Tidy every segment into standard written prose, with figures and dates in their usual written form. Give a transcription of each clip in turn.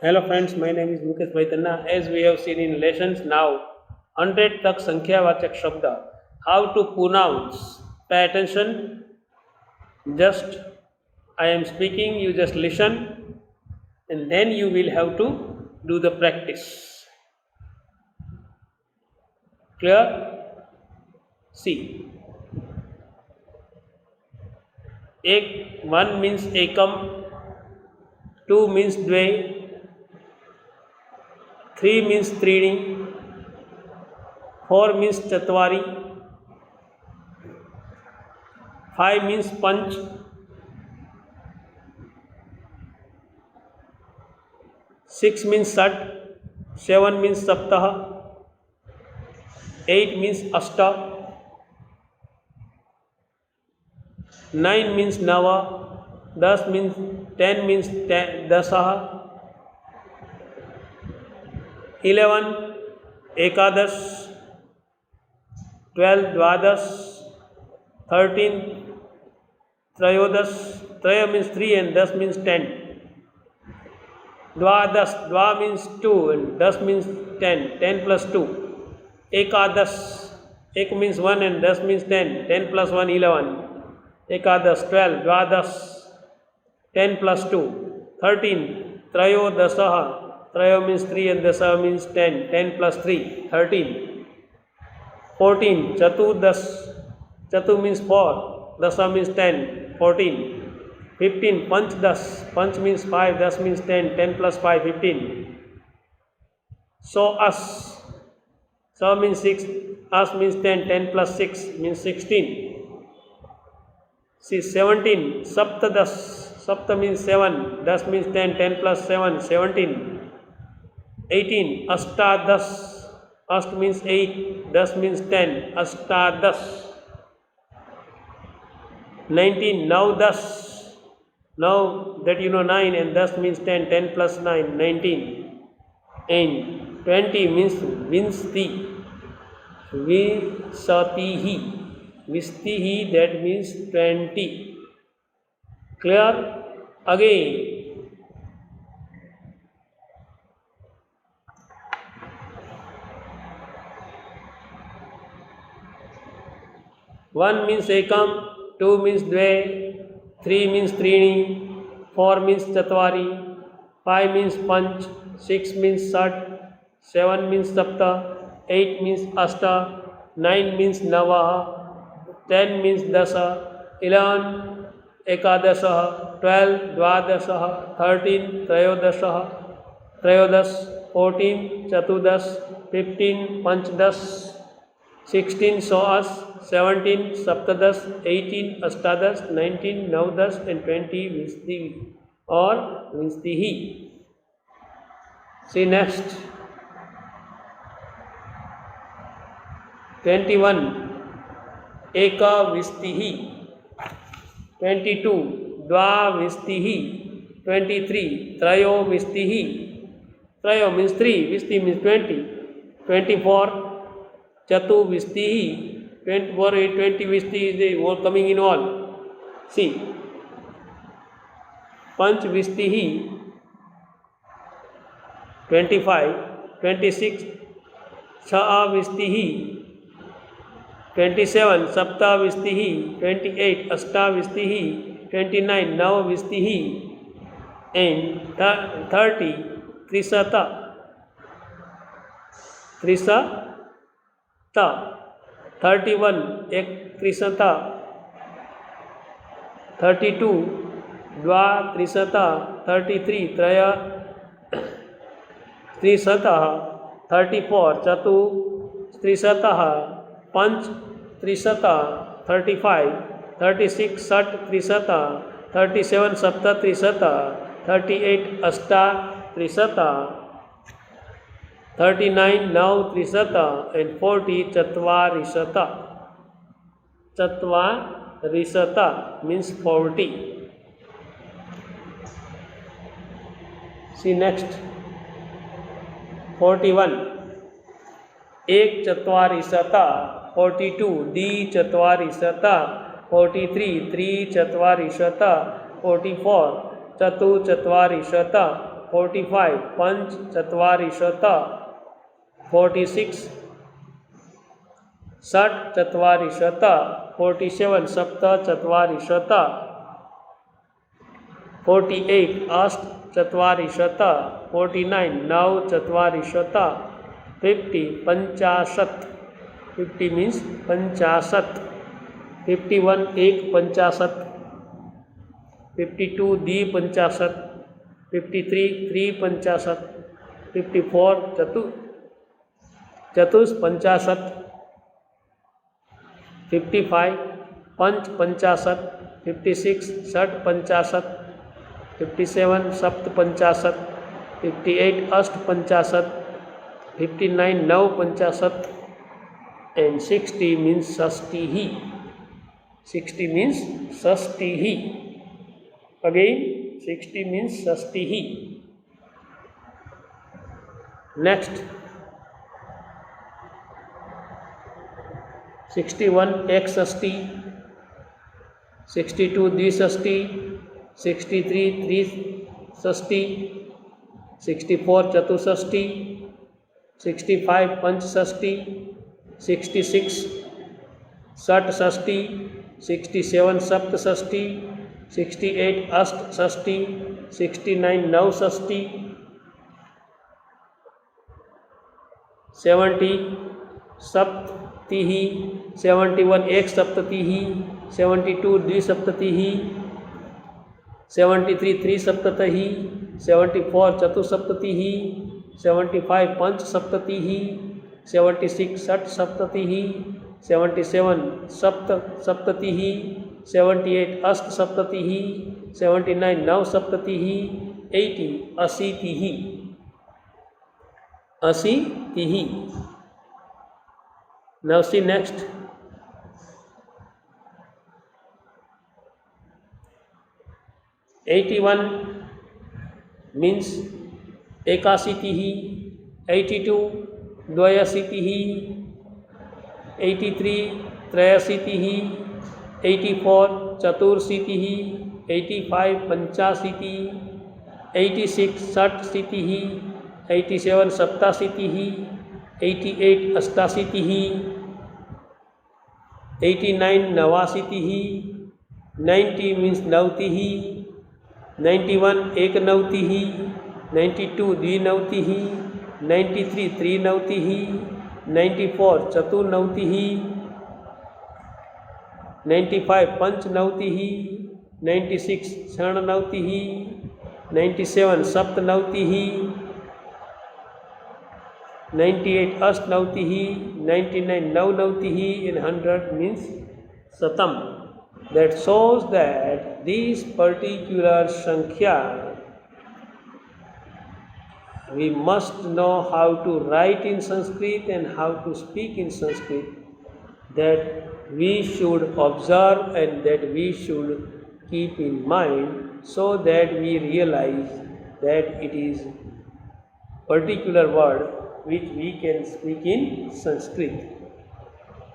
Hello friends, my name is Mukesh Bhaitanna. As we have seen in lessons now, 100 तक संख्यावाचक शब्द, how to pronounce. Pay attention. Just I am speaking, you just listen, and then you will have to do the practice. Clear? See. One means ekam, two means dve, three means त्रीणि, four means चत्वारि, five means पंच, six means षट्, seven means सप्तः, eight means अष्ट, nine means नव, 10 means दशः, 11 एकादश, 12 द्वादश, 13 त्रयोदश, त्रय means 3 and 10 means 10, द्वादश, द्वा means 2 and 10 means 10, 10 plus 2, एकादश, एक means 1 and 10 means 10, 10 plus 1 11, एकादश, 12 द्वादश, 10 plus 2, 13 त्रयोदशः, त्रयो means 3 and दश means 10, 10 plus 3, 13, 14 चतुर्दश, चतु means 4, दश means 10, 14, 15 पंचदश, पंच means 5, दश means 10, 10 plus 5, 15, so us, so means 6, us means 10, 10 plus 6 means 16, see 17 सप्तदश, सप्त means 7, दश means 10, 10 plus 7, 17, 18 अष्टादश, अष्ट means 8, दश means 10, अष्टादश, 19 नवदश, now that you know 9 and दश means 10, 10 plus 9, 19, and 20 means विंशति, विंशतिः, विंशतिः, that means 20. Clear? Again. One means ekam, two means dve, three means त्रीणि, four means चत्वारि, five means पंच, six means षट्, seven means सप्त, eight means अष्ट, nine means नवः, 10 means दश, 11 एकादशः, 12 द्वादशः, 13 त्रयोदशः, त्रयोदश, 14 चतुर्दश, 15 पंचदश, 16 सौअश, 17 सप्तदश, 18 अष्टादश, 19 नवदश and 20 विंशति और विंशतिः. See next. 21 एकविंशतिः, 22 द्वाविंशतिः, 23 त्रयोविंशतिः, त्रयो means 3, विंशति means 20, 24 चतुर्विंशतिः, 24 and 20 विंशति is the word coming in all. See, पंचविंशतिः, 25, 26 छविंशतिः, 27 सप्तविंशतिः, 28 अष्टाविंशतिः, 29 नवविंशतिः and 30 त्रिशत, त्रिशत, 31 एक त्रिशत, 32 द्वात्रिशत, 33 त्रय त्रिशतः, 34 चतुस्त्रिशतः, पंच त्रिशतः, 35 36 षट् त्रिशतः, 37 सप्त त्रिशतः, 38 अष्टा त्रिशतः, 39 नव त्रिशतः and 40 चत्वारिशतः. चत्वारिशतः means 40. See next. 41 एक चत्वारिशतः, 42 द्विचत्वारिशतः, 43 त्रिचत्वारिशतः, 44 चतुश्चत्वारिशत 45 पंच चत्वारि शत 46 षट चत्वारि शत 47 सप्त चत्वारि शत 48 अष्ट चत्वारि शत 49 नव चत्वारि शत 50 पंचाशत 50 मीन्स पंचाशत 51 एक पंचाशत 52 द्वि पंचाशत 53 त्रि पंचाशत 54 चतुष पंचाशत 55 पंच पंचाशत 56 षट पंचाशत 57 सप्त पंचाशत 58 अष्ट पंचाशत 59 नव पंचाशत and 60 means षष्टिः 60 means षष्टिः again 60 means षष्टिः next 61 एक षष्टि 62 द्विषष्टि 63 त्रिषष्टि 64 चतुष्षष्टि 65 पंचषष्टि 66 षट्षष्टि 67 सप्तषष्टि 68 अष्टषष्टि 69 नवषष्टि 70 सप्ततिः 71 एक सप्ततिः 72 द्विसप्ततिः 73 त्रिसप्ततिः 74 चतुस्सप्ततिः 75 पंचसप्ततिः 76 षट्सप्ततिः 77 सप्तसप्ततिः 78 अष्टसप्ततिः 79 नवसप्ततिः 80 अशीतिः अशीतिः Now see next 81 means एकाशीतिः 82 द्वयाशीतिः 83 त्रयाशीतिः 84 चतुर्शीतिः 85 पंचाशीतिः 86 षट्शीतिः 87 सप्ताशीतिः 88 अष्टाशीतिः 89 नवाशीतिः 90 means नवतिः 91 एक नवतिः 92 द्विनवतिः 93 त्रिनवतिः 94 चतुर्नवतिः 95 पंचनवतिः 96 षण्णवतिः 97 सप्तनवतिः 98 अष्टनवतिः 99 नवनवतिः and 100 means satam. That shows that this particular sankhya we must know how to write in Sanskrit and how to speak in Sanskrit, that we should observe and that we should keep in mind, so that we realize that it is particular word which we can speak in Sanskrit.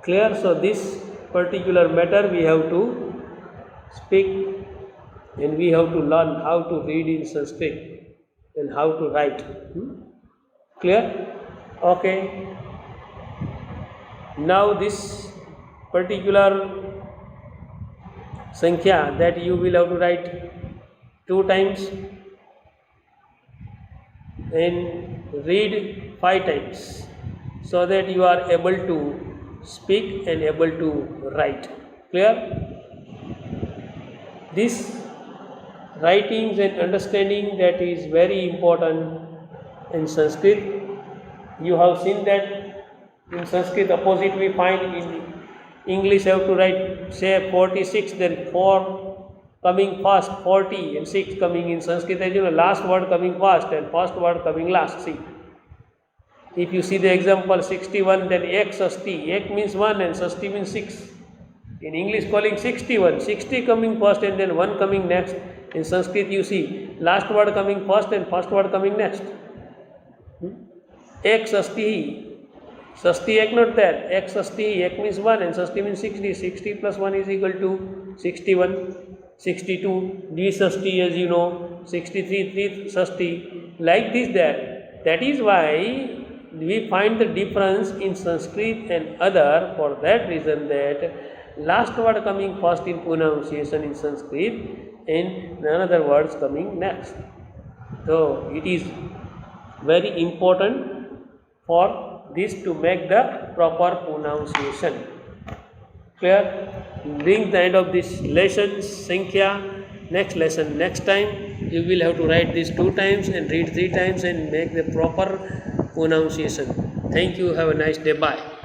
Clear? So this particular matter we have to speak and we have to learn how to read in Sanskrit and how to write. Clear? Okay. Now this particular sankhya that you will have to write 2 times and read 5 times, so that you are able to speak and able to write. Clear? This writing and understanding that is very important in Sanskrit. You have seen that in Sanskrit opposite we find in English have to write say 46, then 4 coming first, 40 and 6 coming in Sanskrit, as you know, last word coming first and first word coming last. See, if you see the example 61, then ek षष्टि, ek means 1 and षष्टि means 6. In English calling 61, 60 coming first and then 1 coming next. In Sanskrit you see last word coming first and first word coming next. Ek षष्टि, षष्टि ek not there, ek षष्टि, ek means 1 and षष्टि means 60, 60 plus 1 is equal to 61, 62, द्विषष्टि as you know, 63 त्रिषष्टि like this that is why we find the difference in Sanskrit and other for that reason that last word coming first in pronunciation in Sanskrit and another words coming next. So it is very important for this to make the proper pronunciation. Clear? Bring the end of this lesson, Sankhya. Next lesson, next time, you will have to write this 2 times and read 3 times and make the proper pronunciation. Thank you. Have a nice day. Bye.